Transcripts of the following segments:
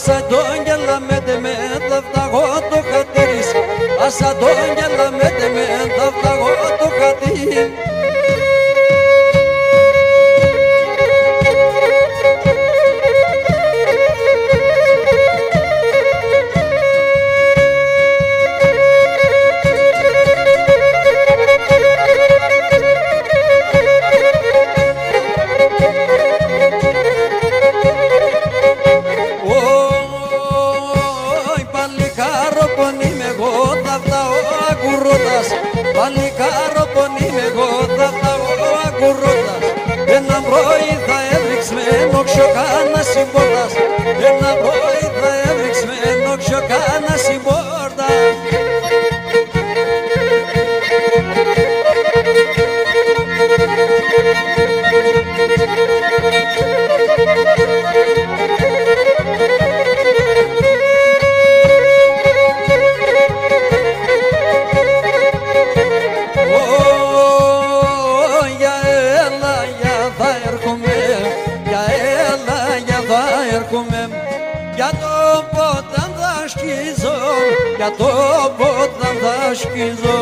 Άσα τον γελαμέτε με τα φταγώ το χατήρις. Άσα τον γελαμέτε με τα φταγώ το χατήρις. Παλικάρο τον είμαι εγώ, θα φταγώ ακουρώτας. Ένα πρωί θα έβριξμε νόξιο κάνα συμπόρτας. Ένα πρωί θα έβριξμε νόξιο κάνα συμπόρτας. Για το ποτάμ θα σκίζω, για το ποτάμ θα σκίζω.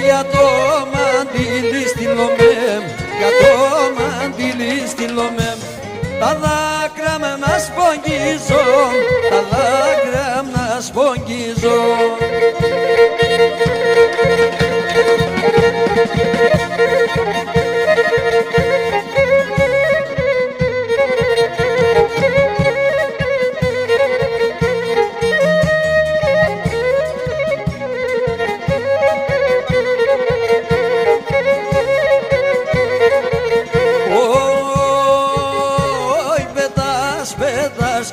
Για το μαντήλι στείλομαι, για το μαντήλι στείλομαι. Τα δάκρυα με να σπογγίζω, τα δάκρυα να σπογγίζω.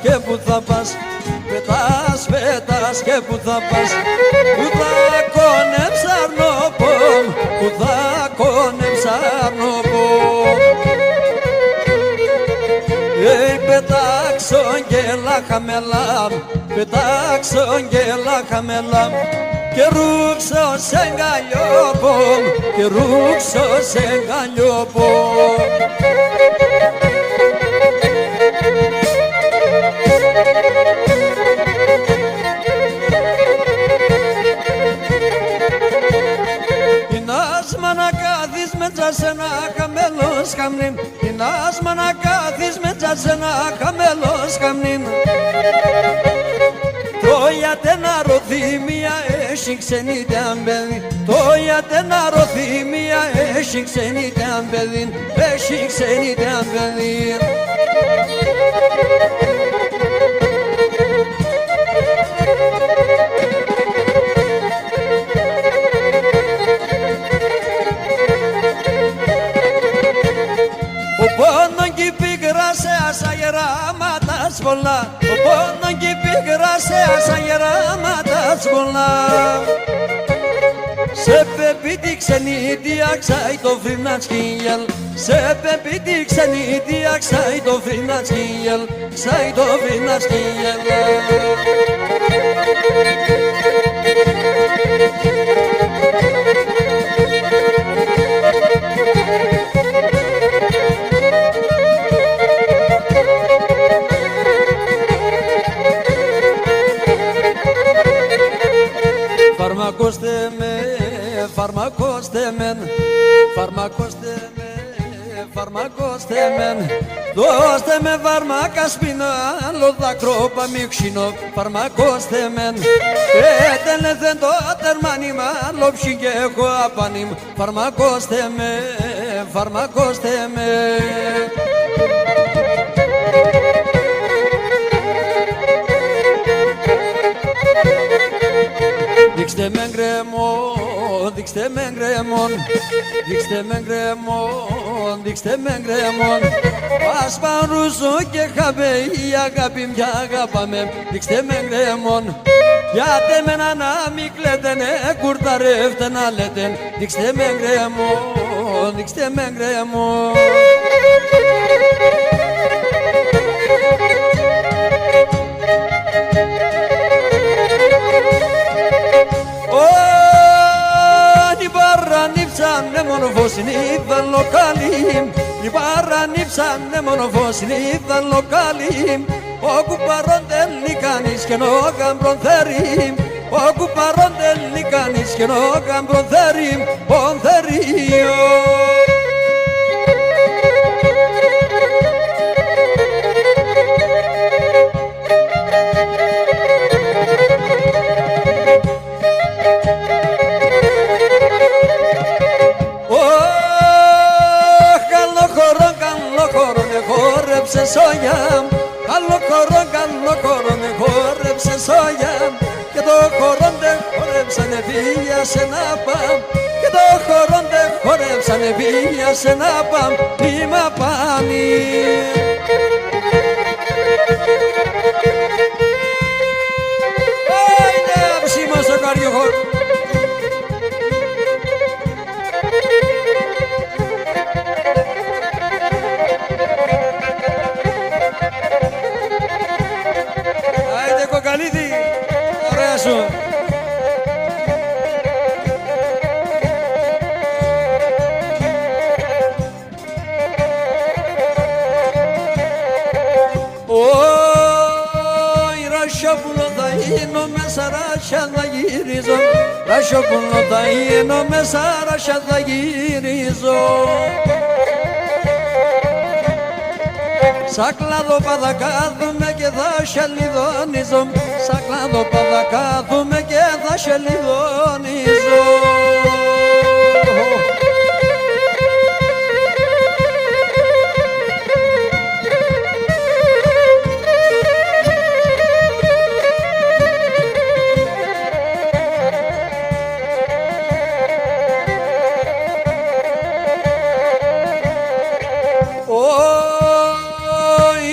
Και που θα πας, πετάς, πετάς και που θα πας. Που θα κονεψαρνοπώ, που θα κονεψαρνοπώ. Πετάξω και λαχαμελάμ, πετάξω και λαχαμελάμ. Και ρούξω σε γκαλιόπο, και ρούξω σε γκαλιόπο. Σε ένα χαμέλος χαμνήν, την άσμα να κάθεις με σε ένα χαμέλος χαμνήν. Το γιατένα ροθυμία έχει ξενίτιαν παιδί, το γιατένα ροθυμία έχει ξενίτιαν παιδί, έχει ξενίτιαν παιδί. Άσα γεράματα πολλά, ο πόνον κι πίκρα σε άσα γεράματα πολλά. Σε πεπίτη ξενίτια ξάει το φρυνατσκίγελ, σε πεπίτη ξενίτια ξάει το φρυνατσκίγελ, ξάει το φρυνατσκίγελ. Φαρμακώστε με, φαρμακώστε μεν, φαρμακώστε με, φαρμακώστε μεν. Δώστε με φάρμακα σπινώ, άλλο δάκρυ παμίξινο, φαρμακώστε μεν. Έτελεθεν το τερμάνιμα, άλλο ψη και έχω απανίμ, φαρμακώστε με, φαρμακώστε με. Δείξτε με γκρεμό, δείξτε με γκρεμόν, δείξτε με γκρεμόν, δείξτε με γκρεμόν. Ας παρούσω και χαμε, η αγάπη μια αγάπαμε, δείξτε με γκρεμόν. Γιατί εμένα να μη κλαίτε, ναι, κουρταρεύτε να λέτε, δείξτε με γκρεμόν, δείξτε με γκρεμόν. ανήψανε μόνο φως νύχτα λοκάλι, οι παρανήψανε μόνο φως νύχτα λοκάλι. Όπου παρόντεν κανείς και νο γαμπρον θέρι, όπου παρόντεν κανείς και νο γαμπρον θέρι, πονθέριο. Χόρεψε σόγια, καλό χορό με χόρεψε σόγια, και το χορό δεν χορέψανε βίασε να παμ, και το χορό δεν χορέψανε βίασε να παμ, νήμα πάνι. Άιντε αψίμα στο καριοχώρ. Κοκαλίδη, ωραία σου. Ράσοπουλο θα γίνω μέσα, ράσια θα γυρίζω. Ράσοπουλο θα γίνω μέσα, ράσια θα γυρίζω. Σαν κλαδόπαδα κάθομαι και θα σελιδονίζω, σαν κλαδόπαδα κάθομαι και θα σελιδονίζω.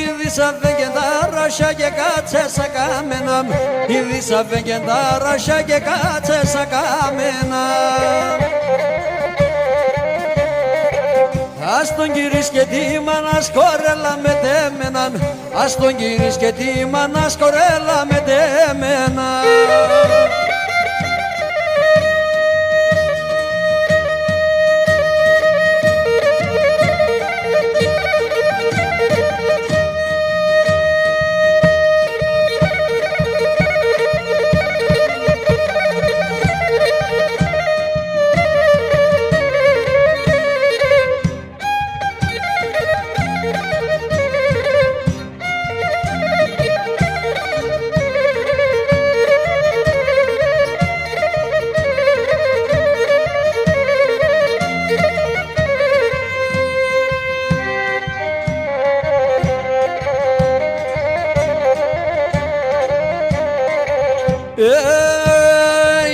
Είδησα τα ράσια και κάτσε σαν κάμενα, είδησα τα ράσια και κάτσε σαν κάμενα. Ας τον κύρις και τη μάνα σκορέλα με τέμεναν, ας τον κύρις και τη μάνα σκορέλα με τέμενα.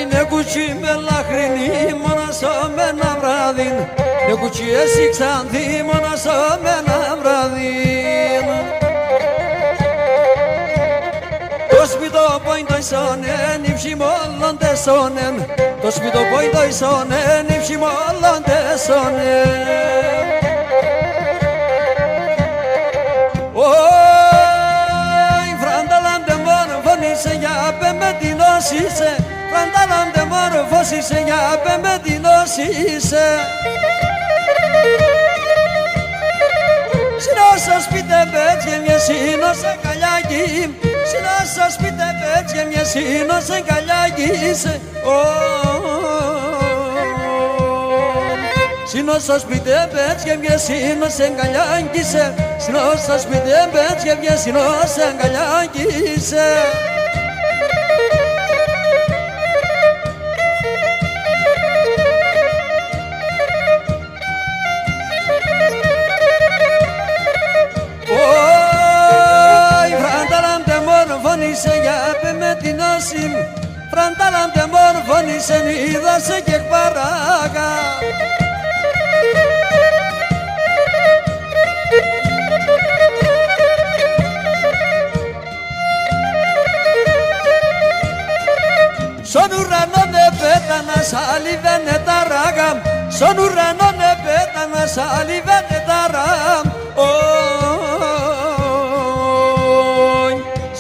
Είναι κουτσί με λαχρινή μονασό με ένα βράδυ, είναι κουτσί εσύ ξανθή μονασό με ένα βράδυ. Το σπιτό πόιντο ισόνεν, υψη μόλον τεσόνεν, το σπιτό πόιντο ισόνεν, υψη μόλον τεσόνεν. Φραντάλαντε για πεμπετινός είσαι, φραντάλαντε μόρφος είσαι, για πεμπετινός είσαι. Συνόσα σπίτε πέτσε μια σύνος αγκαλιάκι, συνόσα σπίτε πέτσε μια σύνος αγκαλιάκι είσαι. Συνόσα σπίτε πέτσε μια σύνος αγκαλιάκι είσαι, συνόσα σπίτε πέτσε μια σύνος αγκαλιάκι είσαι. Φραντάλαντε για πεμπετινός είμαι, φραντάλαντε μόρφωνησε είδασε και παράγα. Στον ουρανό ναι πέτανα σαλιβαίνε τα ράγα, στον ουρανό ναι πέτανα σαλιβαίνε τα ράγα.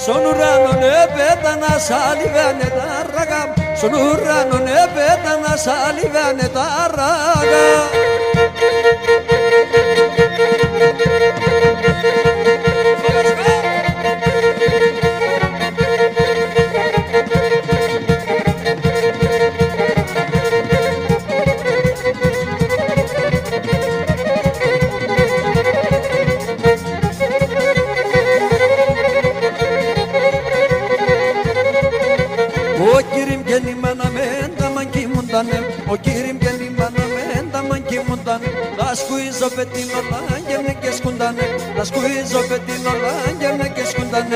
Στον ουρανό ναι πέτανα σαλιβαίνε τα ράγα, sull'urrano ne veda una saliva ne tarraga. O kirim gelin bana mendaman ki mundan Das kuiz opetin olan gemne keskundan Das kuiz opetin olan gemne keskundan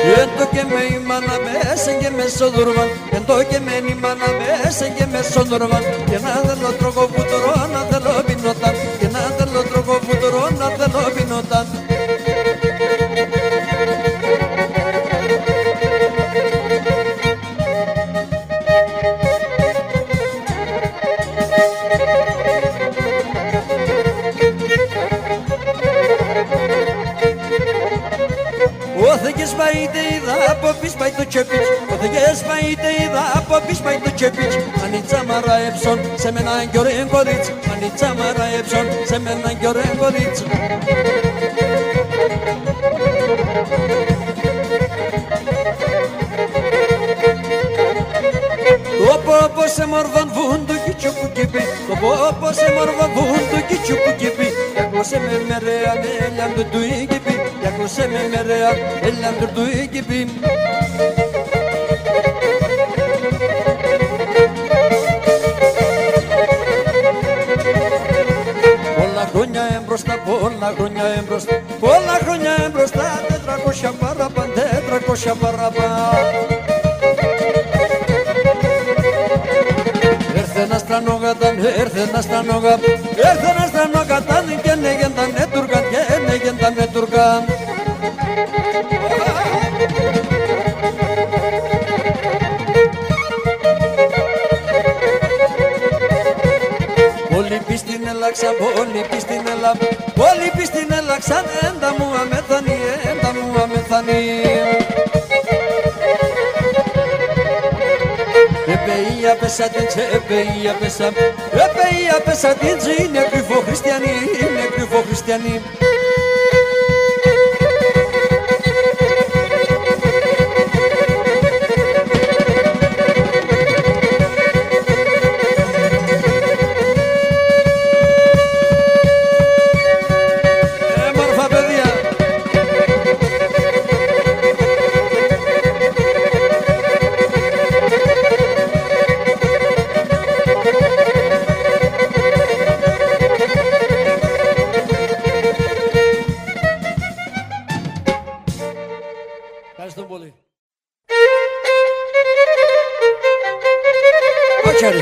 Yento que me imana me senge me sodurvan Yento que me imana me senge me sodurvan Que nada lo trogo futuro nada lo binotan Que nada lo trogo futuro nada lo binotan Othegis vai deida, popis vai do chepic. Othegis vai deida, popis vai do chepic. Anitza Mara Epson, semena gören gorit. Anitza Mara Epson, semena gören gorit. Topo se morvan vundu küçük gibi. Topo se morvan vundu küçük gibi. Yakose mermere alem düdüğü gibi. Yakose mermere alem düdüğü gibi. Πολλά χρόνια εμπροστά, πολλά χρόνια εμπροστά. Πολλά χρόνια εμπροστά, 400 παραπάνω, 400 παραπάνω. Έρθε ένα στρανογατάν και νεγεντανε τουρκαν, και νεγεντανε τουρκαν. Πολύ πίστην έλαξα, πολύ πίστην έλα, πολύ πίστην έλαξαν, έντα μου αμεθανή, έντα μου αμεθανή. Επεΐα πέσα την τσε, επεΐα πέσα την τσε, είναι κρυφό χριστιανή, είναι κρυφό χριστιανή. Ευχαριστώ πολύ. Κότσαρη.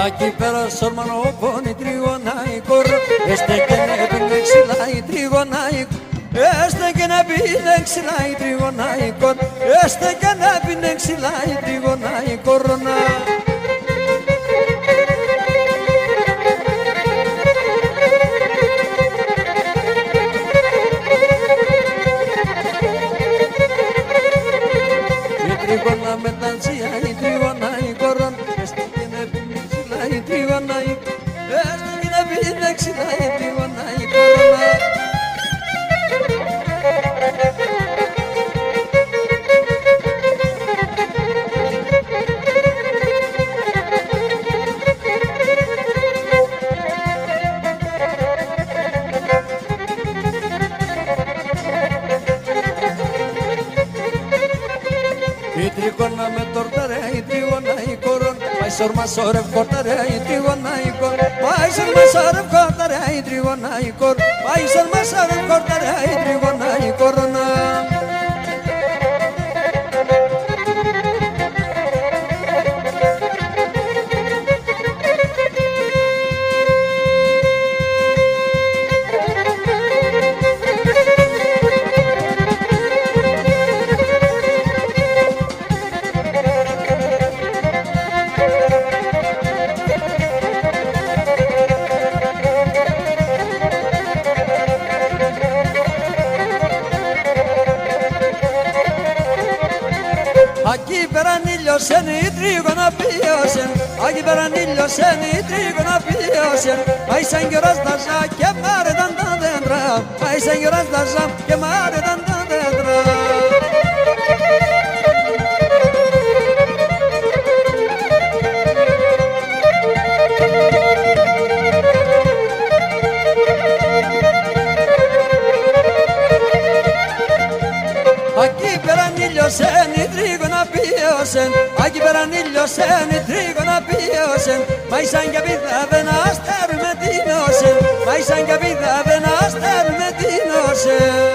Aquí πέρα σορμανό πόνι τριγωνάικορ, έστε και να πει ξυλάει τριγωνάικορ, έστε και να πει ξυλάει τριγωνάικορ, έστε και να πει ξυλάει τριγωνάικορ. Η τριγώνα με τα τσιά, η τριγωνάικορ, έστε και να πει ξυλάει τριγωνάικορ, έστε και να πει ξυλάει τριγωνάικορ. Η τριγώνα με τόρτα ρε, η τριγώνα η κορών, πάει σορμα σωρευ κόρτα ρε, η τριγώνα η κορών, πάει σορμα σωρευ κόρτα ρε, η τριγώνα η κορών, πάει σορμα σωρευ κόρτα ρε, η τριγώνα η κορών. Aquí verán ήλιοσεν η τρίγωνα πίωσεν, aquí verán ήλιοσεν η τρίγωνα πίωσεν, πάει σαν καιρός τα ζά και μάρεταν τα δέντρα, πάει σαν καιρός τα ζά και μάρεταν τα δέντρα. Aquí verán ήλιοσεν η τρίγωνα πίωσεν, aquí verán ήλιοσεν η τρίγωνα πίωσεν, πάει σαν κι απίδα να αστέρουμε την όσεν, πάει σαν κι απίδα να αστέρουμε την όσεν.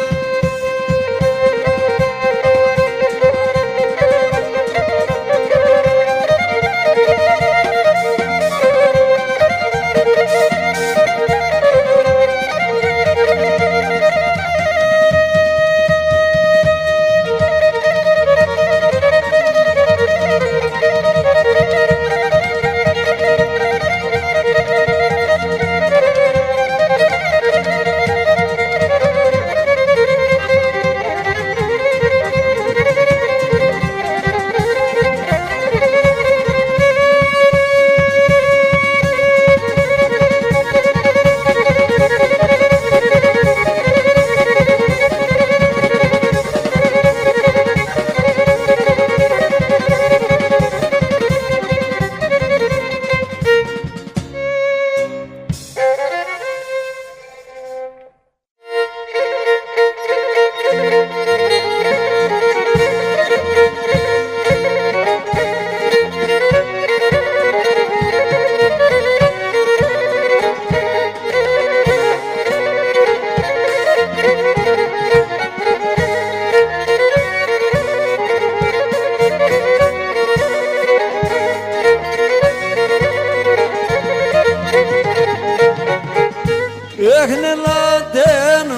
Έχνε λατέν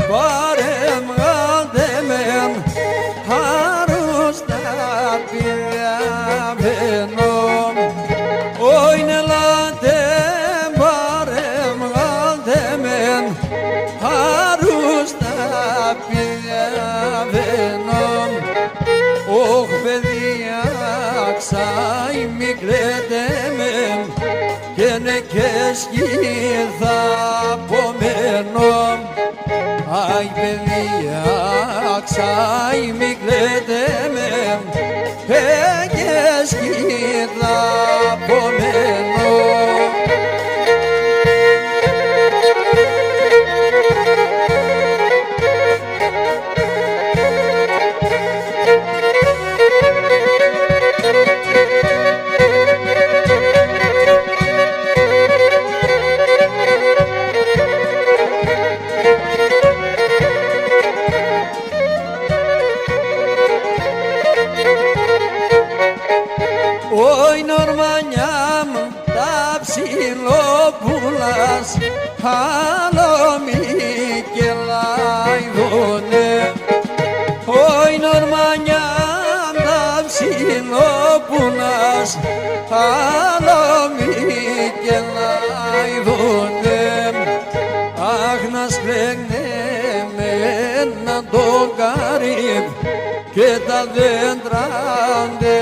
πάρεμ γαντεμέν, αρρώστα πιαμένον. Όινε λατέν πάρεμ γαντεμέν, αρρώστα πιαμένον. Ωχ παιδιά ξάι μη κλαίτε μεν, και ναι και σκύθα απομένω. Αι παιδιά ξάι μη κλαίτε μεν, και σκύθα απομένω. Όι νορμανιά μου τα ψιλοπούλας άλλο μη και λαϊδώνε. Όι νορμανιά τα ψιλοπούλας άλλο μη και λαϊδώνε. Αχ να σπρέγνε με ένα το καρύμ και τα δέντρα δεν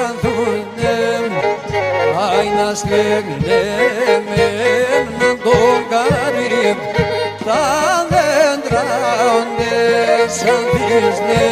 ανθούνε. Άι να σλέγνε με ένα το καρύμ τα δέντρα δεν ανθούνε.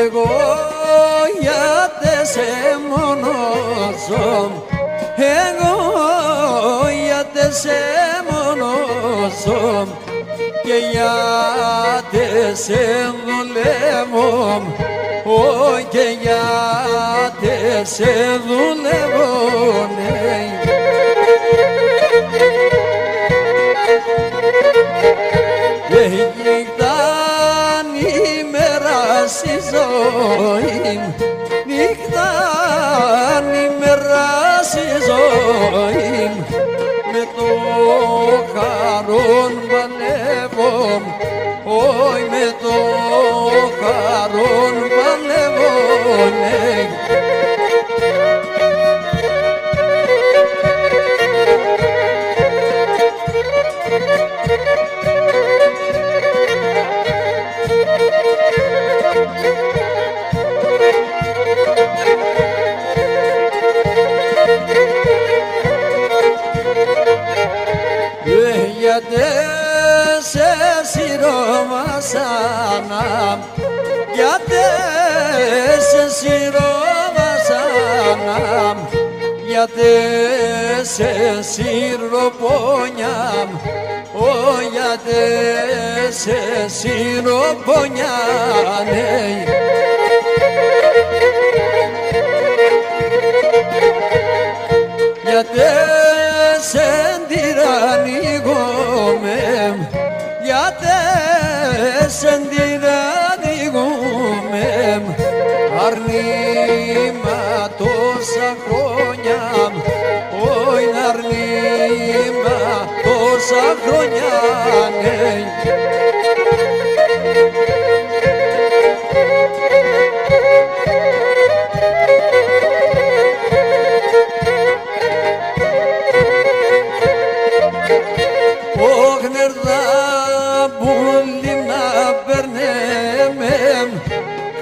Εγώ γιατί σε μονόσο και γιατί σε δουλεύω, και γιατί σε δουλεύω, ναι. Και νύχταν ημέρα στη ζωή, νύχταν ημέρα στη ζωή, με το χαρόν παλεύω, όι με το χαρόν παλεύω, ναι. Γιατί σε σειρώμασανα, γιατί σε σειρώμασανα, γιατί σε σειροπόνια, γιατί σε σειροπόνια, ναι. Γιατί σε τυραννικούμε, γιατί σε τυραννικούμε, αρνήμα τόσα χρόνια, όι αρνήμα τόσα χρόνια, ναι.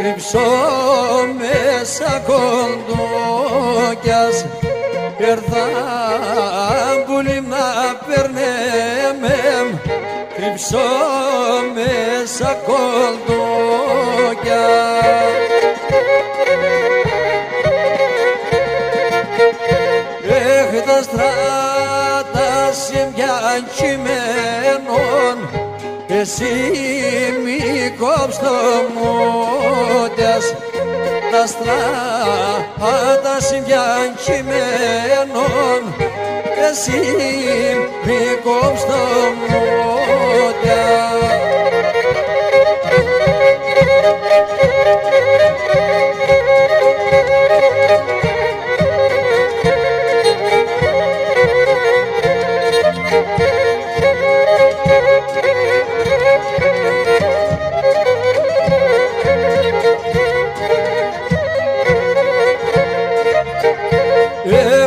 Κρύψω μέσα κοντόκιας, έρθα πουλί να περνέμε, κρύψω μέσα κοντόκιας. Έχ τα στράτα σημειάν κειμένων, εσύ μη κόψτο μόντιας, τα στράτα σημειάν κειμένων, εσύ μη κόψτο μόντιας.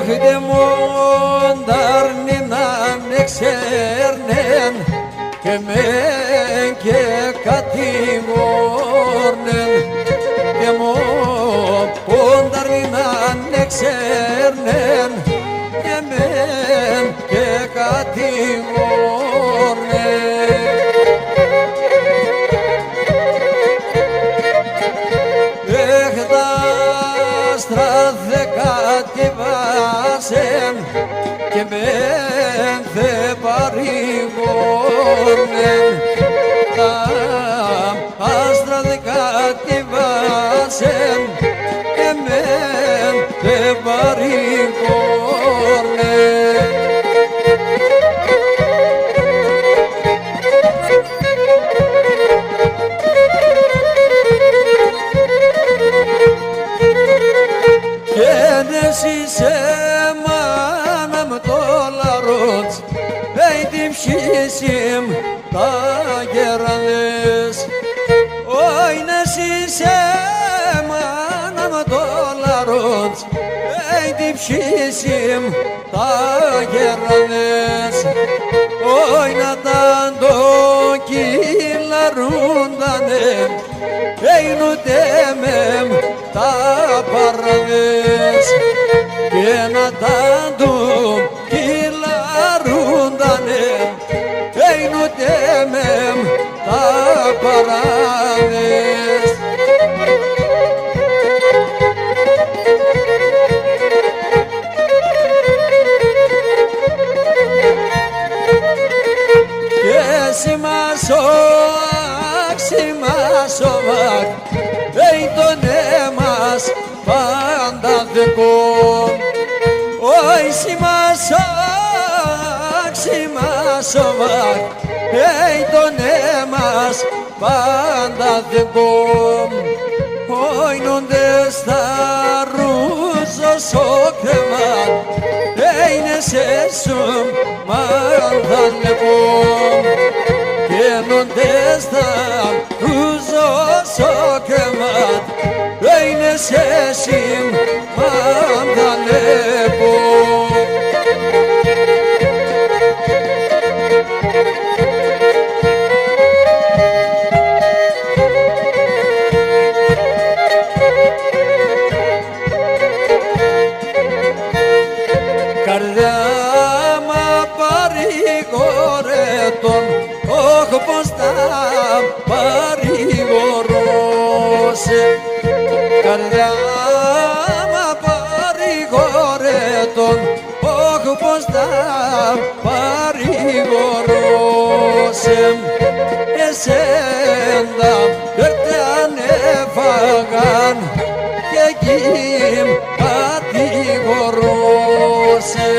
Έχετε μοντάρνη να με ξέρνεν και μεν και κατηγόρνεν, και μοντάρνη να με ξέρνεν και μεν και κατηγόρνεν. Έχετε άστρα δεκατιβάσεν και μεν θε παρηγόρνεν. Τα άστρα δεκατιβάσεν και μεν θε παρηγόρνεν. Genesis emanam dolarot Eydim şisim ta geranız Oy nesis emanam dolarot Eydim şisim ta geranız Oynadan dokilarundanem Eynu demem ta parves και να τα δουν κυλαρούντανε έινουτε μεμ τα παράδες. Και σημασόβακ, σημασόβακ έι τον έμας πάντα δεκόν. Όι σημασόβακ, σημασόβακ έι τον έμας πάντα δεκόν. Όι νοντες τα ρούζος ο κρεμάτ έι νεσέσουμ μάντα λεπόν. Και νοντες τα ρούζος ο κρεμάτ έι νεσέσιμ μάντα λεπόν. Καρδιά μα παρηγορέτων, όχι πως τα παρηγορώσε. Καρδιά μα παρηγορέτων, όχι πως τα παρηγορώσε. Εσέντα δεν ανέφαγαν και εκείν κατηγορούσε.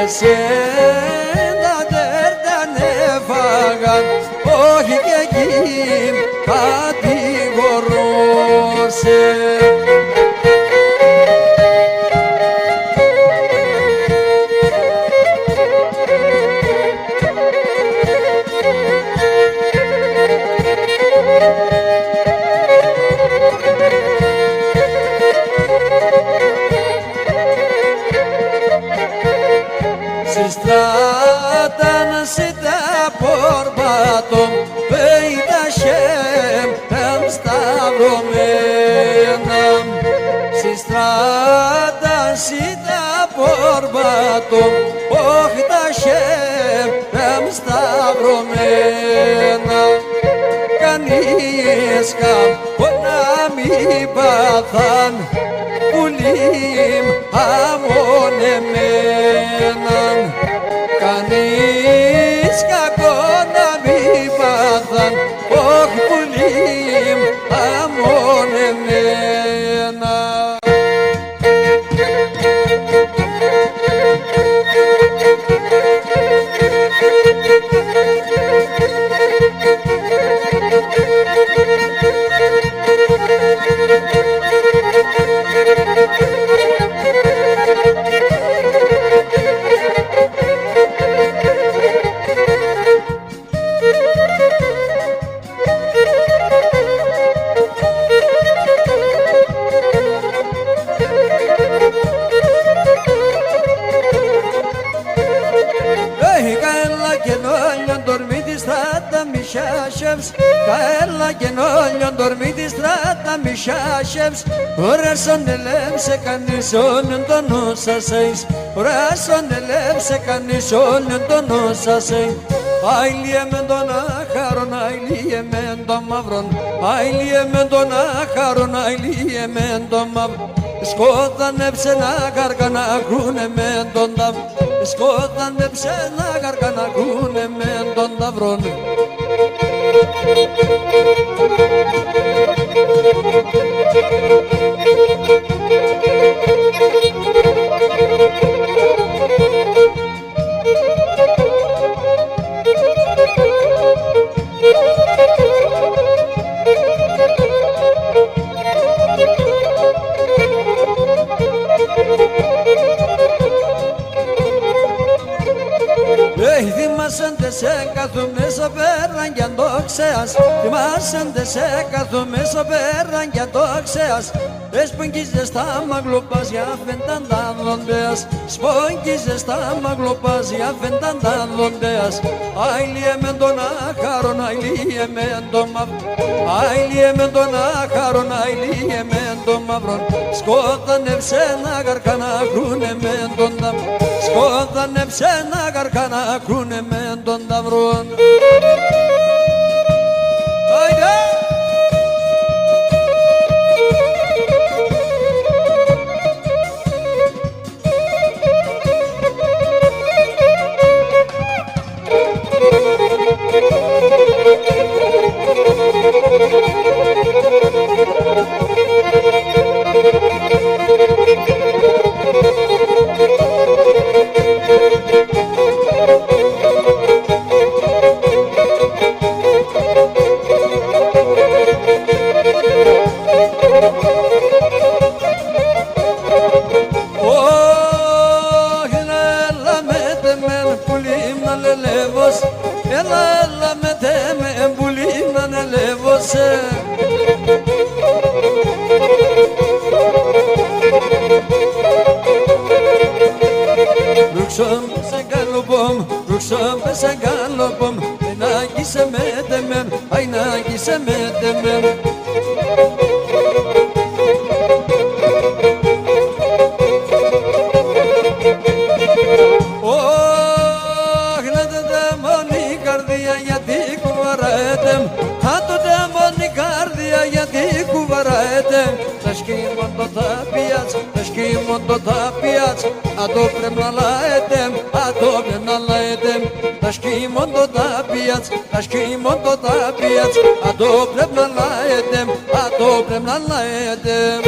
Εσέντα δεν ανέφαγαν, όχι και εκείν κατηγορούσε. Στράταν σε τα πορπάτων πέιτα σέμ εμ σταυρωμένα. Στράταν σε τα πορπάτων όχι τα σέμ εμ σταυρωμένα. Κανείς καμπό να μην πάθαν πουλήμ αμονεμέναν. Κανείς κακό να μην πάθαν, όχι πουλήμ αμονεμένα. Kaella genoljon dormiti strata mishacheps Orason elem se canison donosa seis Orason elem se canison donosa seis Ailiem dona caron ailiem dom mavron Ailiem dona caron ailiem dom mavron σκότανεψε να καρκανά κρούνε με τον ταύρο, σκότανεψε να καρκανά κρούνε με τον ταυρόν. Θυμάσαι σε κάθομαι στο πέραν κι αν το ξέας, θυμάσαι σε κάθομαι στο πέραν κι αν το ξέας, σπογγίζες τα μαγλοπάς για φένταν τα δοντέας, σπογγίζες τα μαγλοπάς για φένταν τα δοντέας. Άιλιε με τον άχαρον, άιλιε με τον μαύρο, άιλιε με τον άχαρον, άιλιε με τον μαύρον, σκότανεψε να καρκανά κρούνε με τον ταύρο, σκότανεψε να καρκανά κρούνε με τον ταυρόν. Έλα με τέμε πουλί να ανελεύωσε. Ρουξόμ σε καλοπόμ, ρουξόμ σε καλοπόμ, ενάκι σε με τεμέν, αϊνάκι σε με τεμέν. Το ταπιάτς, ατό πρέπει να λαέτεμ, ατό πρέπει να λαέτεμ. Τα σκήμον το ταπιάτς, τα σκήμον το ταπιάτς, ατό πρέπει να λαέτεμ, ατό πρέπει να λαέτεμ.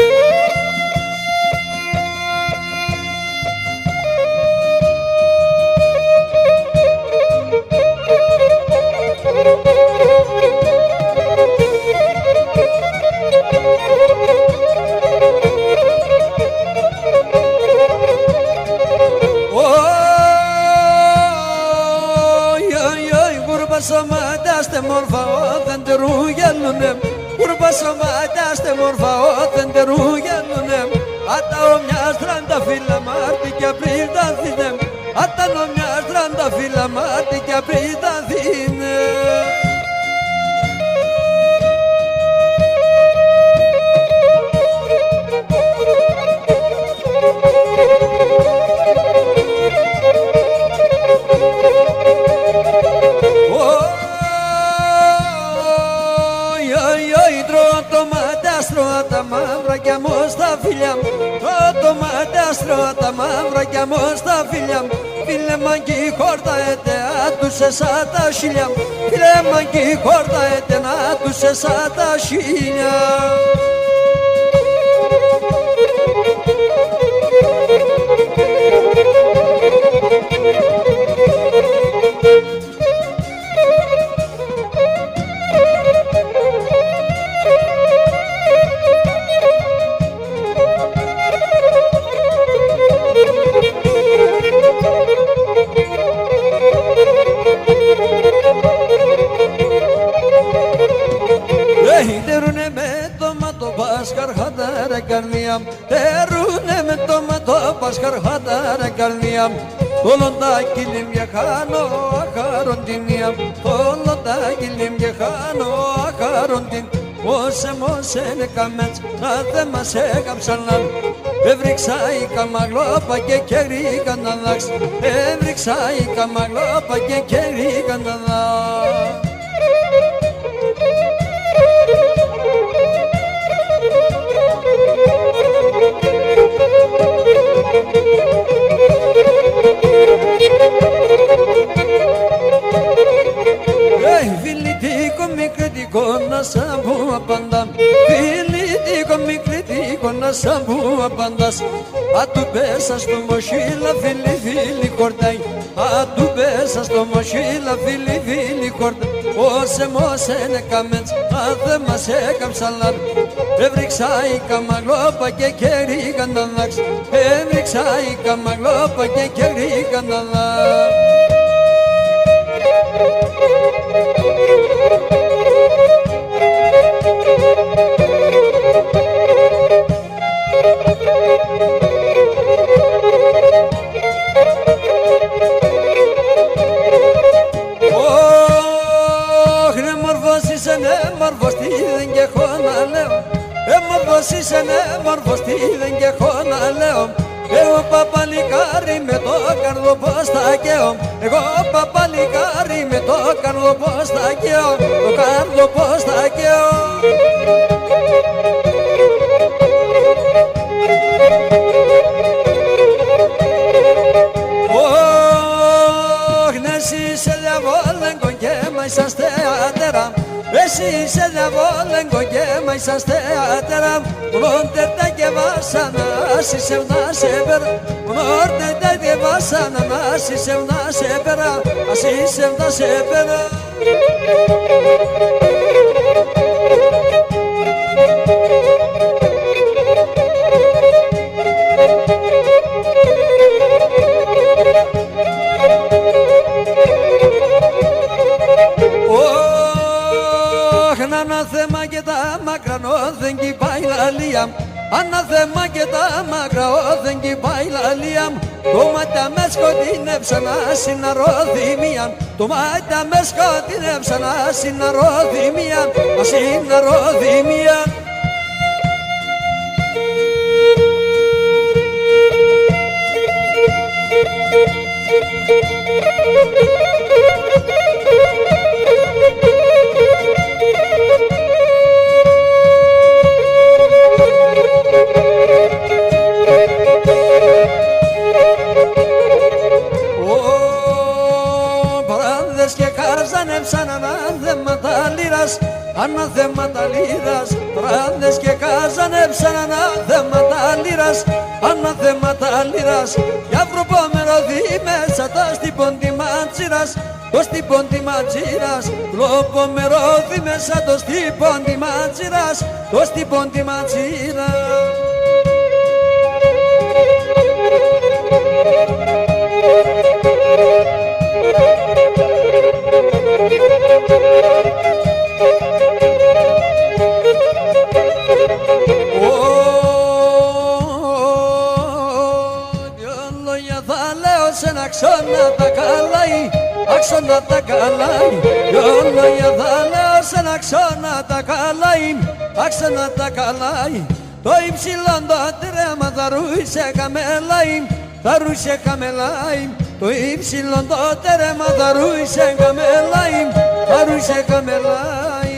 Σωματάστε μόρφα όταν τερουγέλνουνε, κούρπα σωματάστε μόρφα όταν τερουγέλνουνε. Άτα ομιάς τράντα φύλλα μάρτι κι απρίταθινε, άτα ομιάς τράντα φύλλα μάρτι κι απρίταθινε. Τα μαύρα κι αμώς τα φιλιά μου, το ματάστρο τα μαύρα κι αμώς τα φιλιά μου. Φίλε μαγκή χόρτα έτε άτουσε σαν τα χίλια μου, φίλε μαγκή χόρτα έτε άτουσε σαν τα χίλια. Τερούνε με το ματό πασχαρχάτα ρε καρδιά, όλο τα κυλίμια χάνω αχάρον την ία, όλο τα κυλίμια χάνω αχάρον την. Μόσε είναι καμέτς, να δε μας έκαψαν. Έβριξα η καμαγλόπα και κερίκαν να δάξ, έβριξα η καμαγλόπα και κερίκαν να δάξ. σαν που απαντάς. Αν του πέσα στο μοσχύλα φίλοι φίλοι κορτάει. Αν του πέσα στο μοσχύλα φίλοι φίλοι κορτάει. Όσε μόσενε καμέτς, αν δεν μας έκαψαν. Έβριξα η καμαγλόπα και κερίγαν τα δάξ. Έβριξα η καμαγλόπα και κερίγαν τα δάξ. Είσαι μόρφος, τι δεν και έχω να λέω. Εγώ παπαλικάρι με το καρδοποστάκαιο. Εγώ παπαλικάρι με το καρδοποστάκαιο. Το καρδοποστάκαιο. Εσύ είσαι διαβόλεγκο και μα είσαστε άτερα. Εσύ είσαι διαβόλεγκο και μα είσαστε άτερα. Μόντερτα και βάσανα, ας είσαι να σε πέρα. Μόντερτα και βάσανα, ας είσαι να σε πέρα. Ας είσαι να σε πέρα. Ανάθεμα και τα μάκρα δεν κυπάει λαλία. Ανάθεμα και τα μάκρα δεν κυπάει λαλία. Το μάτια με σκοτεινεύσαν ασυναρροδημία. Το μάτια με σκοτεινεύσαν ασυναρροδημία. Ασυναρροδημία. Σαν ανάθεματα λύρας, ανάθεματα λύρας. Πράδες και κάζανεψαν ανάθεματα λύρας, ανάθεματα λύρας. Για προπόμερο δει μέσα το στύπον τη ματσίρας, το στύπον τη ματσίρας. Προπόμερο δει μέσα το στύπον τη ματσίρας, το στύπον τη ματσίρας. Αξώνα τα καλάει, αξώνα τα καλάει. Δυο λόγια θα λέω σαν αξώνα τα καλάει, αξώνα τα καλάει. Το υψηλόν το τρέμα θα ρούισε καμελάει, θα ρούισε καμελάει. Το υψηλόν το τρέμα θα ρούισε καμελάει, θα ρούισε καμελάει.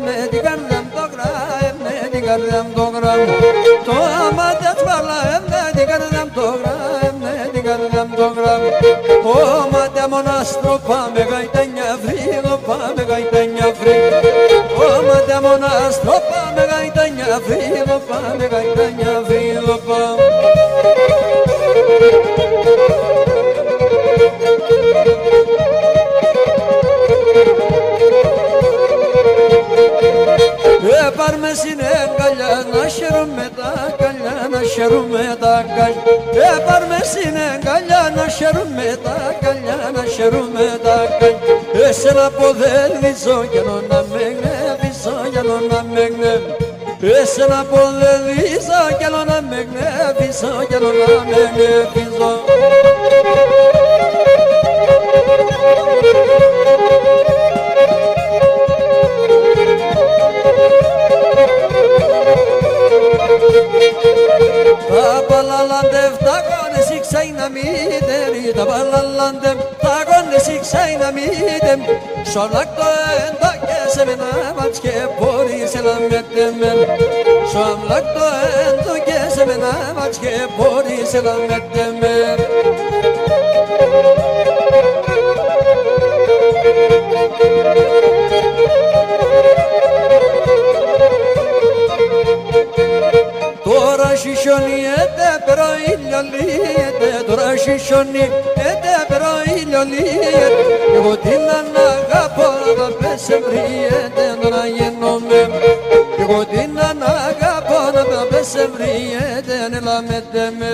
Με την καρδιά μου το γράμ, με την καρδιά μου το γράμ. Το μάτι ασπαρλά, με την καρδιά μου το γράμ, με την καρδιά μου το γράμ. Το μάτι μονάστρο πάμε γαϊτάνια φρύδο, πάμε γαϊτάνια φρύδο. Το μάτι μονάστρο πάμε γαϊτάνια φρύδο, πάμε γαϊτάνια φρύδο. Πάρμε συνέγκαλιά να χαίρομαι τα καλιά, να χαίρομαι τα καλιά. Πάρμε συνέγκαλιά να χαίρομαι τα καλιά, να χαίρομαι τα καλιά. Εσένα ποδελίζω για να με γνεύεις, για να με γνεύεις. Εσένα ποδελίζω για να με γνεύεις, για να με γνεύεις. Τα παλαλάντευ τα κόνες η ξαϊνα μητερή. Τα παλαλάντευ τα κόνες siksajna midem Šolak to endo kesemena Vačke pori selametemen Šolak to endo kesemena Vačke pori selametemen Τώρα σισιονιέται πρωίλιολιέται Τώρα σισιονιέται πρωίλιολιέται Εγώ την αναγαπώ να πέσε βριέται να γίνομαι Εγώ την αναγαπώ να πέσε βριέται να μέτε με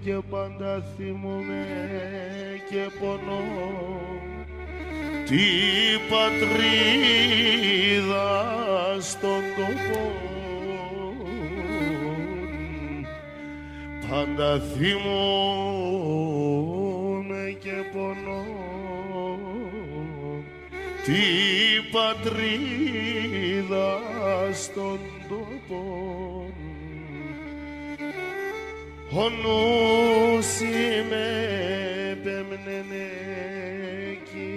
και πάντα θυμούμαι και πονώ την πατρίδα στον τόπο. Πάντα θυμούμαι και πονώ την πατρίδα στον τόπο. Ο νους με πέμνενε εκεί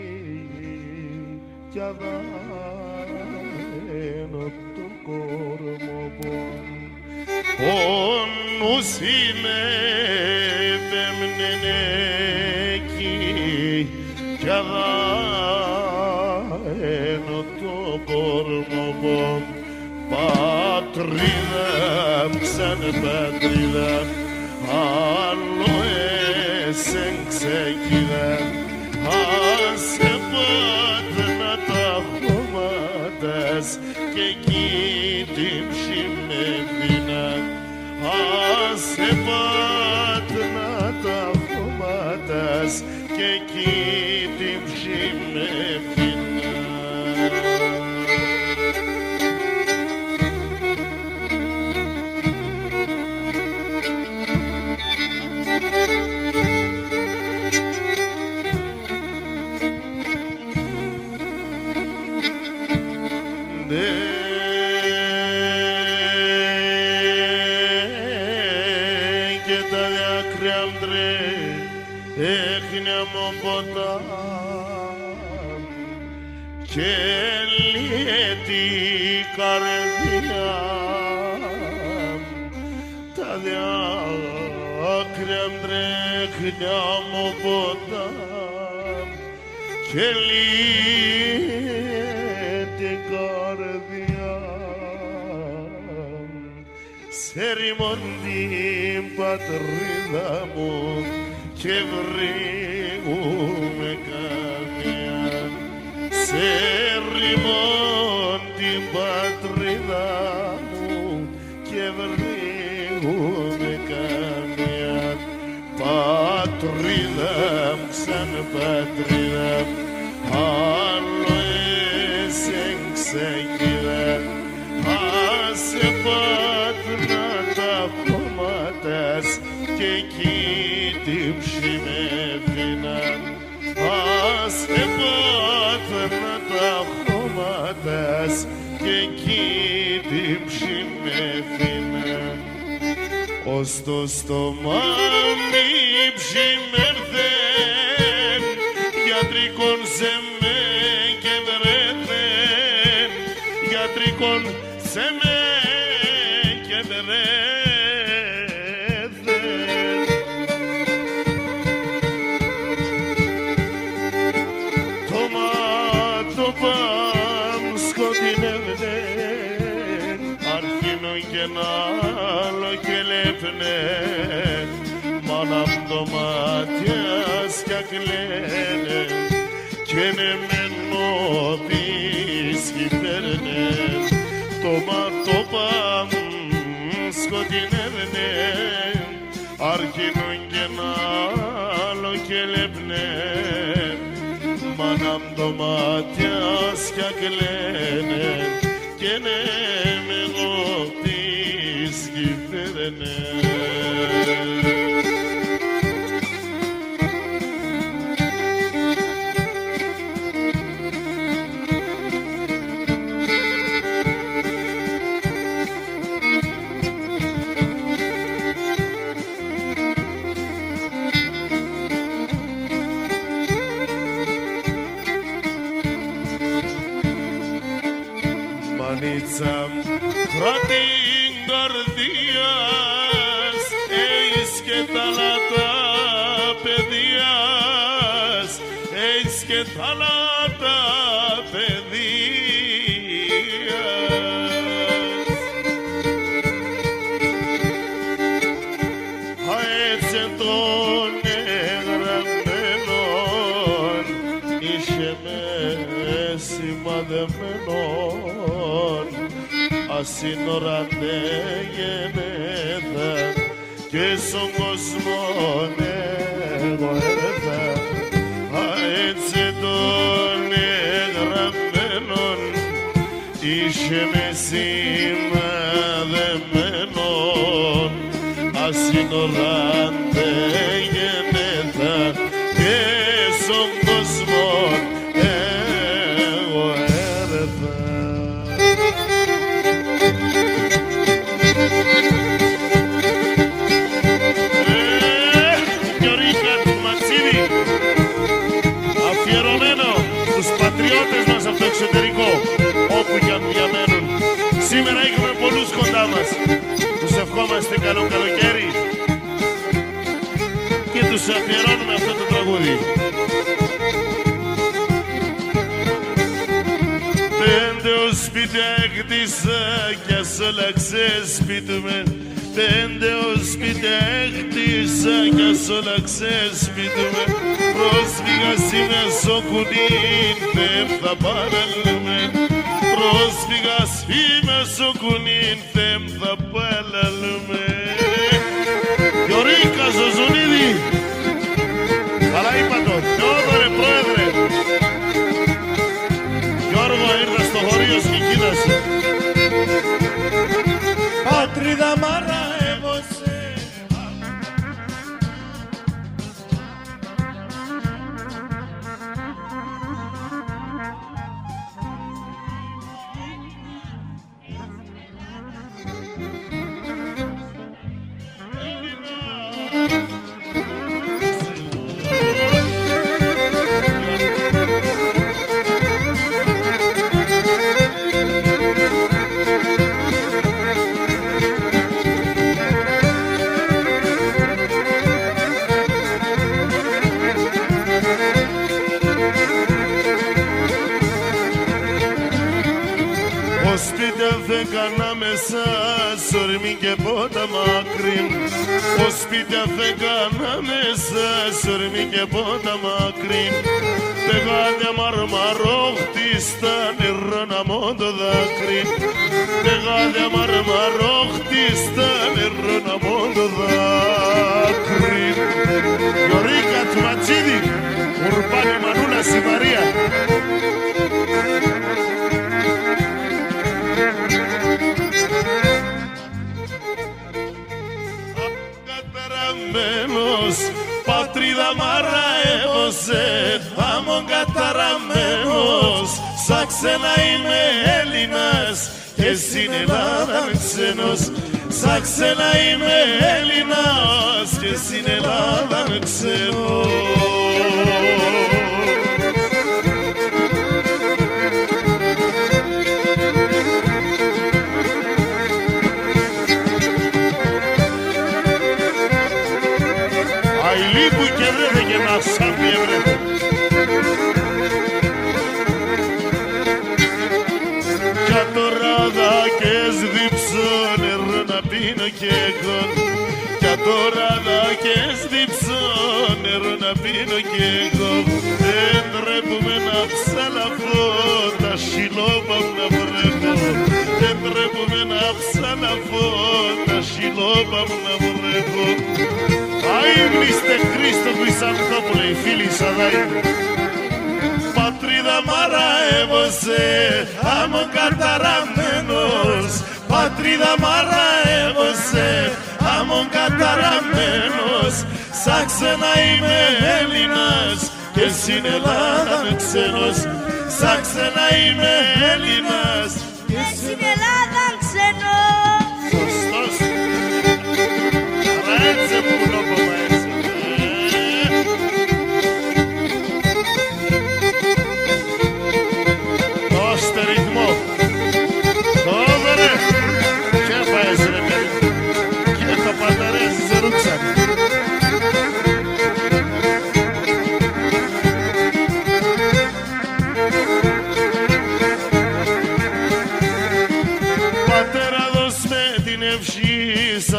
κι αδένω τον κορμοπόν. Ο νους με πέμνενε εκεί κι αδένω τον κορμοπόν. Πατρίδα, ξάνε πατρίδα, άλλο εσέν ξεκίδα, άσε πάτνα τα χώματας και εκεί την ψημεδίνα. Άσε πάτνα τα χώματας και εκεί την ψημεδίνα. Και τα δάκρυα μπρε έχνια μου ποτά και λύεται η καρδιά. Τα δάκρυα μπρε έχνια μου ποτά και λύεται η καρδιά. Σε ρημών την πατρίδα μου και βρίγουμε καμιά. Σε ρημών την πατρίδα μου και βρίγουμε καμιά. Πατρίδα μου σαν πατρίδα, άλλο εσέν ξεκίδα, άσε πάτνα τα χώματας και εκεί την ψημεδίνα. Άσε πάτνα τα χώματας και εκεί την ψημεδίνα. Ως το στόμα μη ψημερθέν, γιατρικών σε με και βρεθέν, γιατρικών σε με και βρεθέν. Το μάτω παμ σκοτεινεύνεν, αρχίνο και ένα άλλο και λέπνεν, μάνα μ' το μάτια σκακλαίνε και ναι μένω πίσχη παίρνε. Το μάτω παμ σκοτεινεύνε, αρχίνο και ένα άλλο και λέπνε, μάνα μ' το μάτια σκακλαίνε και ναι μένω πίσχη παίρνε. Μανίτσα την καρδιάς, έχεις και τα λατά παιδιάς, έχεις και τα λατά παιδιάς. Έτσι τον εγγραμμένον είσαι με σημαδεμένον, ασύνορα δεν γενέθα και στον κόσμο εγώ έρθα έτσι των εγγραμμένων είσαι με σημαδεμένων ασύνοδαντε γενέθα και στον κόσμο εγώ έρθα. Αφιερωμένο στους πατριώτες μας από το εξωτερικό, όπου και αν διαμένουν. Σήμερα έχουμε πολλούς κοντά μας. Τους ευχόμαστε καλό καλοκαίρι και τους αφιερώνουμε αυτό το τραγούδι. Πέντε σπίτια έκτισα κι ας όλα ξεσπίτουμε. Πέντε σπίτια έκτισα κι ας όλα ξεσπίτουμε. Πρόσφυγας είμαι στο κουνίν, δεν θα παραλούμε. Πρόσφυγας είμαι στο κουνίν, δεν θα παραλούμε. Γιωρίκα Ζωζονίδη, καλά είπα το, Θεόδωρε πρόεδρε. Γιώργο ήρθα στο χωρίο σου και κοίτασε. Πατρίδα μάρα έμωσε. Σπίτια φέγγαν μέσα, σορμί και πότα μακρύν. Ως σπίτια φέγγαν μέσα, σορμί και πότα μακρύν. Πεγάδια μαρμαρόχτιστα, νερό να μόντο δάκρυ. Πεγάδια μαρμαρόχτιστα, νερό να μόντο δάκρυ. Γιωρίκα Τσματσίδη, Ουρπάνη Μανούλα Σιμαρία. Πατρίδα μάρα έβωσε, άμμον καταραμένος. Σαν ξένα είμαι Έλληνας και στην Ελλάδα με ξένος. Σαν ξένα είμαι Έλληνας και στην Ελλάδα με ξένος. Αηλίπου και βρέθε και μας σάμπι βρέθε. Κι τώρα δάκες δίψω νερό να πίνω κι εγώ. Κι τώρα δάκες δίψω νερό να πίνω κι εγώ. Δεν τρέπουμε να ψαλαφώ τα σιλόπα μου να βρέχω. Δεν τρέπουμε να ψαλαφώ τα σιλόπα μου να βρέχω. Αείμνηστε Χρήστο Χρυσανθόπουλε, οι φίλοι Σαδάη. Πατρίδα μάρα έβωσε, άμμον καταραμένος. Πατρίδα μάρα έβωσε, άμμον καταραμένος. Σαν ξένα είμαι Έλληνας και στην Ελλάδα με ξένος. Σαν ξένα είμαι Έλληνας και στην Ελλάδα ξένος. Σωστός. Αλλά έτσι που γνώκομα έτσι. Δώστε ρυθμό. Δώδωρε. Και φάες ρε παιδί. Και το παταρέζι σε ρούξαν.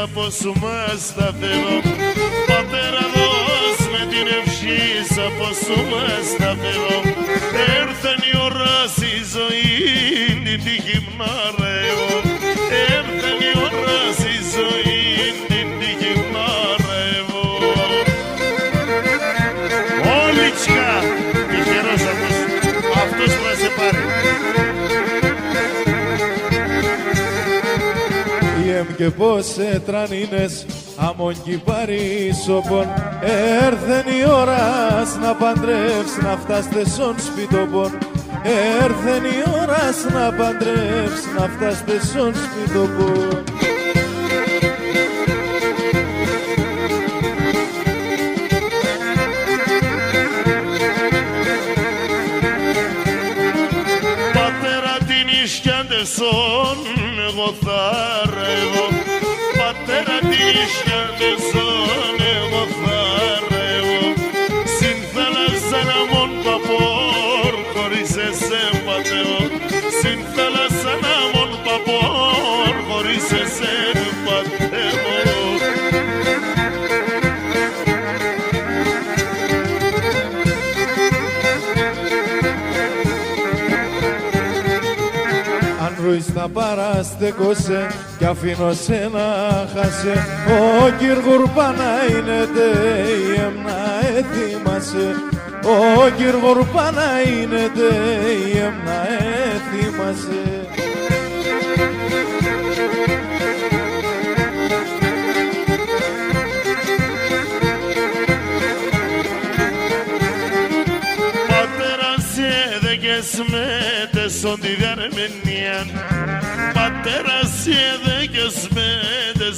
Από σου μας τα θέλω. Πατέρα δώσ' με την ευχή από σου μας τα θέλω. Έρθεν η ώρα στη ζωή την τύχη μνάρεω. Έρθεν η ώρα στη ζωή την τύχη μνάρεω. και πως τρανίνες αμον κυπαρίσοπον. Έρθεν η ώρας να παντρεύς, να φτάστε σον σπιτοπον. Έρθεν η ώρας να παντρεύς, να φτάστε σον σπιτοπον. Πατέρα την Ισκιάντεσον εγώ θα ρεύω. Πατέρα την Ισκιάντεσον εγώ θα ρεύω. Συν θάλασσα να μον παπόρ χωρίς εσέ πατεώ. Συν θάλασσα να μον παπόρ χωρίς εσέ πατεώ. Ρούις να παραστεκώσε κι αφήνω σε να χάσε. Ο Κυργουρ Παναείνεται η έμνα έθιμασε. Ο Κυργουρ Παναείνεται η έμνα έθιμασε. Son di Armenian. Πατέρα έδεκες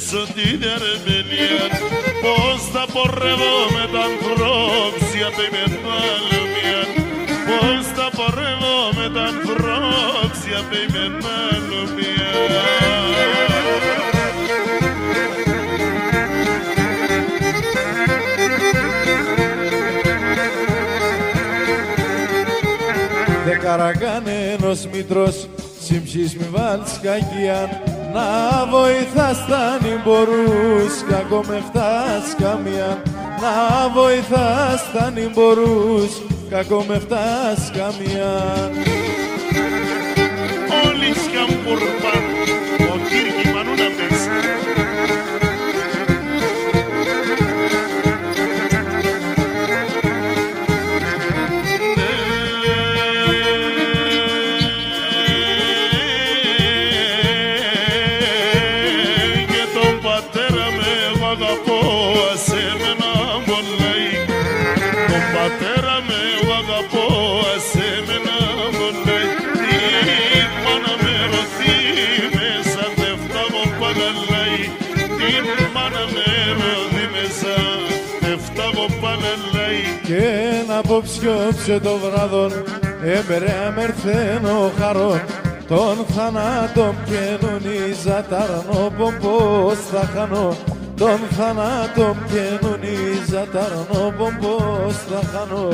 son di Armenian. Πώς θα πορεύω με τα ανθρώπια πειμενάλμιαν. Πώς θα πορεύω με τα ανθρώπια πειμενάλμιαν. Δε καρακάνενος μήτρος, συμψής μη βάλεις κακίαν. Να βοηθάς τα νυμπορούς, κακό με φτάς καμίαν. Να βοηθάς τα νυμπορούς, κακό με φτάς καμίαν. Όλοι σκαμπουρπάν, ο Κύρκη μανούνα πες. Και να αποψιόψε το βράδον, έμπερε αμερθένο χαρόν. Τον θανάτων καινονίζα ταρνόπον πώς θα χανώ. Τον θανάτων καινονίζα ταρνόπον πώς θα χανώ.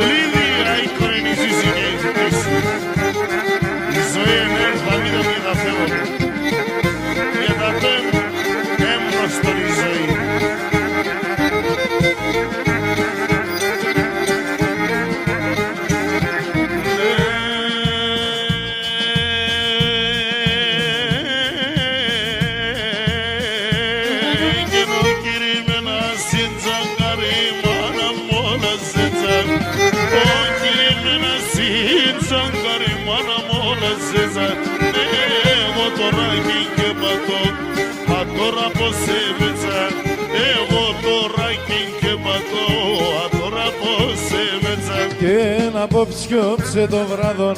Λίδια η κορενίζη συνέχιση. Η ζωή ενέρθα μήνα μη θα φεύγω. Για τα πέμ έμπροσθον η ζωή. Τώρα πως έμετσα, εγώ τώρα και πατώ, τώρα πως έμετσα. Και να αποψιόψε το βράδον,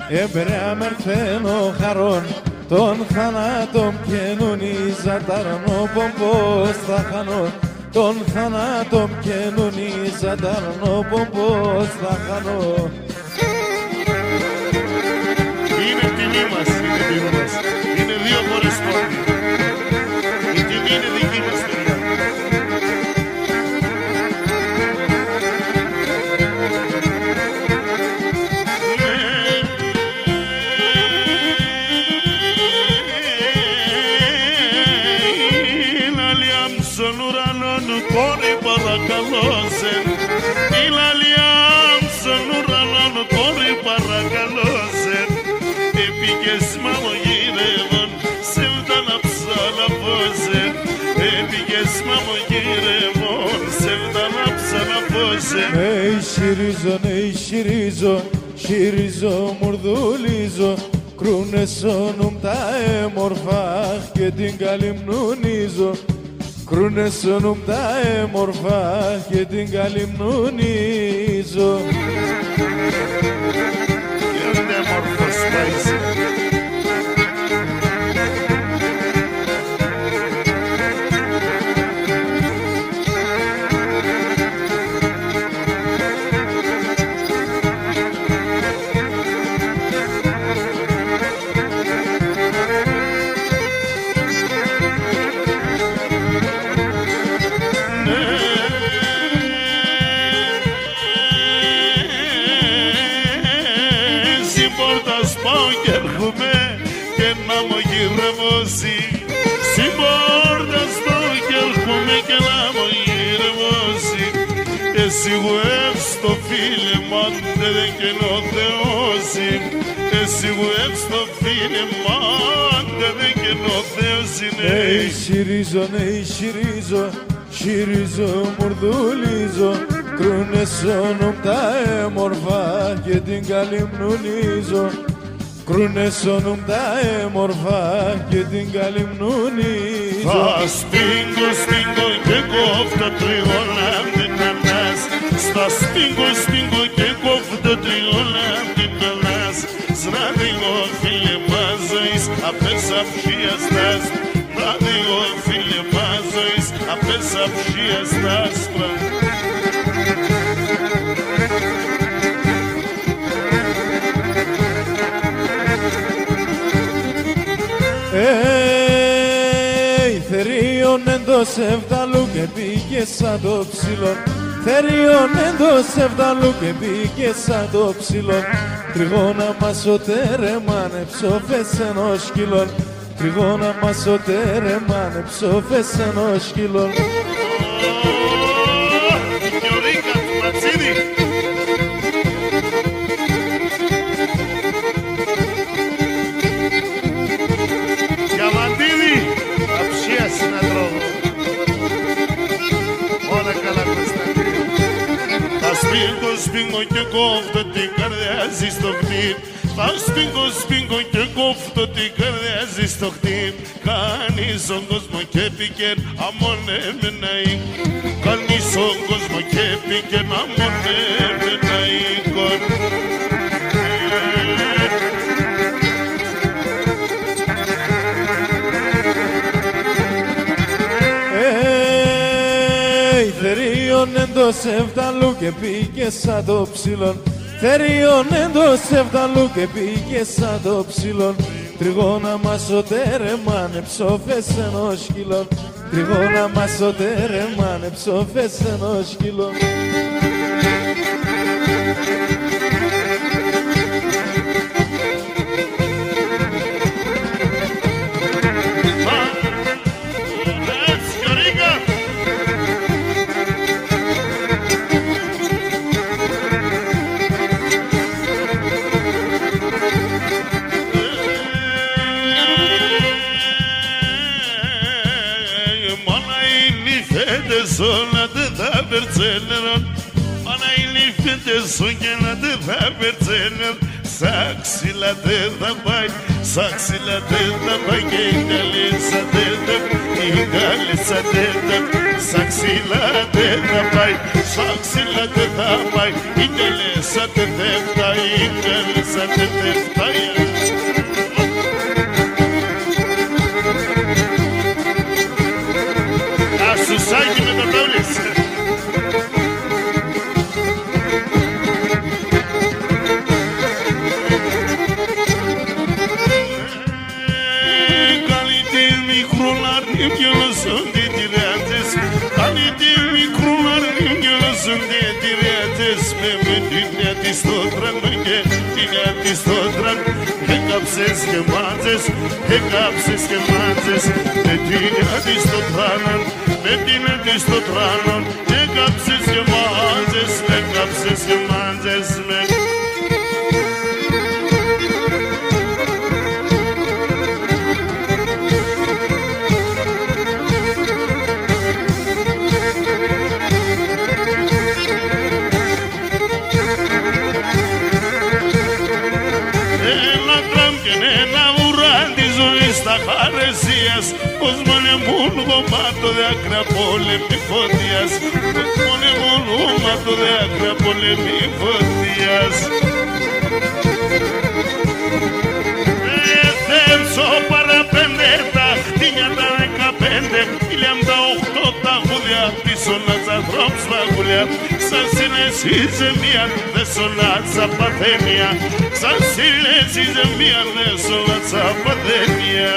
έμπερε αμερθένο χαρόν. Τον θανάτων καινονίζα ταρνόπον πώς θα χανώ. Τον θανάτων καινονίζα ταρνόπον πώς θα χανώ. Είναι τιμή μας, είναι τιμή μας. Είναι δύο φορές πόνοι. Η τιμή είναι δική μας παιδιά. Στον ουρανό του κόρη παρακαλώ σε. Η λαλιάμ στον ουρανό του κόρη παρακαλώ σε. Επίκες μαμογύρευον σε φτάνα ψαλαφώσε. Επίκες μαμογύρευον σε φτάνα ψαλαφώσε. Ει συρίζω, ει συρίζω, συρίζω, μουρδουλίζω. Κρούνε σώνουν τα έμορφα και την καλυμνουνίζω. Κρούνε σώνουν τα έμορφα και την καλυμνουνίζω. Και είναι μορφός πάεις. Στην πόρτα στο κι έρχομαι και να μου γυρεύσει. Εσύ γουεύς το φίλε μου αν δεν και ο Θεός. Εσύ γουεύς το φίλε μου αν δεν και ο Θεός. Ναι, συρίζω, ναι, συρίζω, συρίζω, μουρδουλίζω. Κρούνε σώνουν τα έμορφα και την καλυμνουνίζω. Κρούνε σώνουν τα έμορφα και την καλυμνουνίζω. Θα σπίγκω, σπίγκω και κόφτω τριγώνα απ' την ανάς. Στα σπίγκω, σπίγκω και κόφτω τριγώνα απ' την ανάς. Σράδιγω φίλε μας ζωής απές αψίας τας. Σράδιγω φίλε μας ζωής απές αψίας τας. Θερίον εντός ευδαλού και πήγε σαν το ψηλόν. Θερίον εντός ευδαλού και πήγε σαν το ψηλόν. Τριγώνα μας ο τέρεμαν ψόφες ενός σκυλών. Τριγώνα μας ο τέρεμαν ψόφες ενός σκυλών. Γιωρίκα του Ματσίδη. Διαμαντίδη, αψία συναντρόβο. Όλα καλά Κωνσταντίνη. Θα σπίγκω, σπίγκω και κόφτω την καρδιά ζει στο χτύπ. Θα σπίγκω, σπίγκω και κόφτω την καρδιά ζει στο χτύπ. Κάνεις τον κόσμο και πικέρ αμονέμενα οίκον. Κάνεις τον κόσμο και πικέρ αμονέμενα οίκον. Θερίον εντός ευδαλού και πήγε σαν το ψηλόν. Θερίον εντός ευδαλού και πήγε σαν το ψηλόν. Τριγώνα μας ο τέρεμαν ψόφες ενός σκυλών. Τριγώνα μας ο τέρεμαν ψόφες ενός σκυλών. Όλα δεν θα περτσένερον. Mana ilifte sugena de verberzener. Saksila de da bay, saksila de da bay, galisa de da, galisa de da. Saksila de da bay, saksila de da bay, galisa de da, galisa de da. Susάκι με το τόλις. Καλή μικρούλαρ νιμιόλωσον τη τυράτες. Καλή μικρούλαρ νιμιόλωσον τη τυράτες. Με την νιάτη στο τραν και την νιάτη στο τραν. Έκαψες και μάτζες, έκαψες και μάτζες. Με την νιάτη στο τραν. Με την νιάτη στο τραν. Έκαψες και μάτζες, έκαψες και μάτζες. Ένα τραμ και ναι πως μολεμούν γομάτο δε άκρα πόλεμη φωτιάς, πως μολεμούν γομάτο δε άκρα πόλεμη φωτιάς. Θέμψω παραπέντε τα χτίνια τα 15, χίλια τα 8 τα χούδια πίσω να τσαθρόψ βαγούλια. Σαν συνεσίζε μία δεσόλα τσαπαθένια, σαν συνεσίζε μία δεσόλα τσαπαθένια.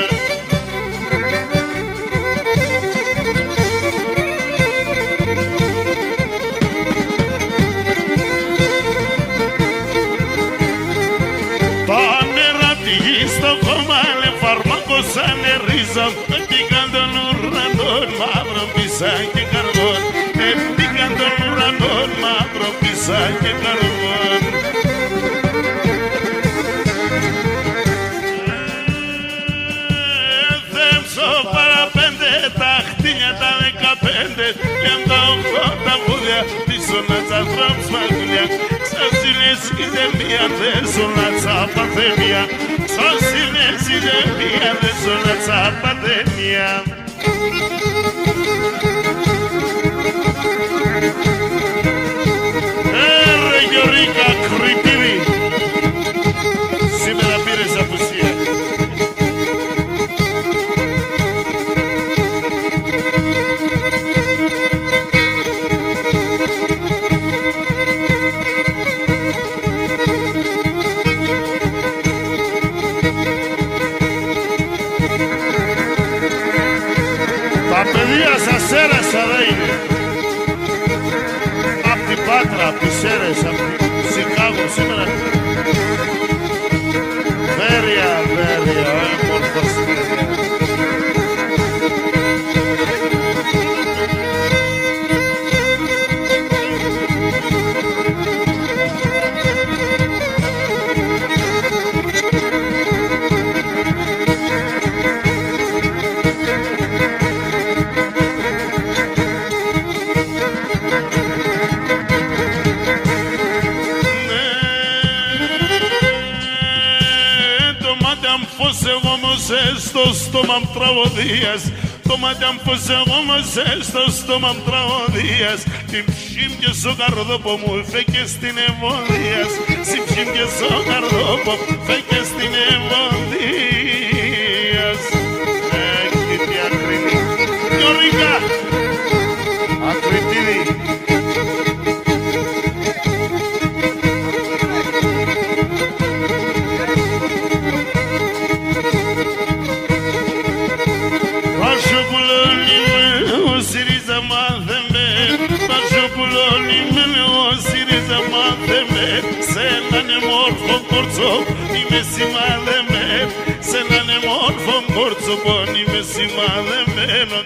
Τα νερά τη γη στο κόμμα λε φαρμάκο σαν ρίζα, πήγαν τον ουρανόν μαύρο πισά και καρβόν, πήγαν τον ουρανόν μαύρο πισά και καρβόν. Θέμψω παραπέντε τα χτίνια τα 15, και τα 8 τα πόδια πίσω να τσαθρόψ μαγουλιά. Σαν συνέσχιζε μία δέσολα τσαπαθένια, σαν συνέσχιζε μία δέσολα τσαπαθένια. Ρε Γιωρίκα Κρυπίδη, σήμερα πήρες απουσία. Τα παιδιά σας έρασα δε είναι. Απ' την Πάτρα, απ' τις Σέρες, απ' την Σικάγο σήμερα. Βέρεια, μόρφος. Στο στόμα μου τραγωδίας, το μάτι μου πως εγώ μας στο στόμα μου τραγωδίας. Την ψήμ και στο καρδόπο μου φέκες την εμβολίας, την ψήμ και στο καρδόπο φέκες την εμβολίας. Έχει τι ακρινή, Γιωρίκα, ακριτήρι. Είμαι σημαδεμένο, σε έναν μόρφο κορτσοπόν είμαι σημαδεμένο.